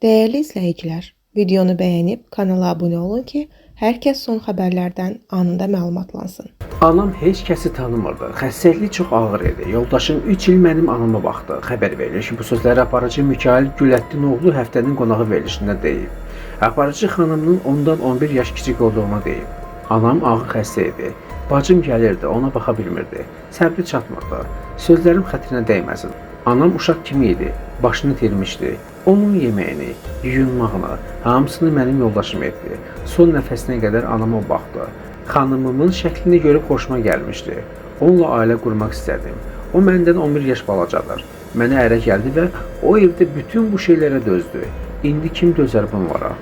Değerli izləyicilər, videonu bəyənib kanala abunə olun ki, hər kəs son xəbərlərdən anında məlumatlansın. Anam heç kəsi tanımırdı. Xəstəliyi çox ağır idi. Yoldaşım 3 il mənim anama baxdı. Xəbər verilir ki, bu sözləri aparıcı Mikail Güləddinoğlu həftənin qonağı verilişində deyib. Aparıcı xanımının ondan 11 yaş kiçik olduğunu deyib. Anam ağır xəstə idi. Bacım gəlirdi, ona baxa bilmirdi. Səbri çatmırdı. Sözlərim xətrinə dəyməsin. Anam uşaq kimi idi. Başını itirmişdi. Onun yeməyini, yuyunmağını, hamısını mənim yoldaşım etdi. Son nəfəsinə qədər anama baxdı. Xanımımın şəklini görüb xoşuma gəlmişdi. Onunla ailə qurmaq istədim. O məndən 11 yaş balacadır. Mənə ərə gəldi və o evdə bütün bu şeylərə dözdü. İndi kim dözər bunlara?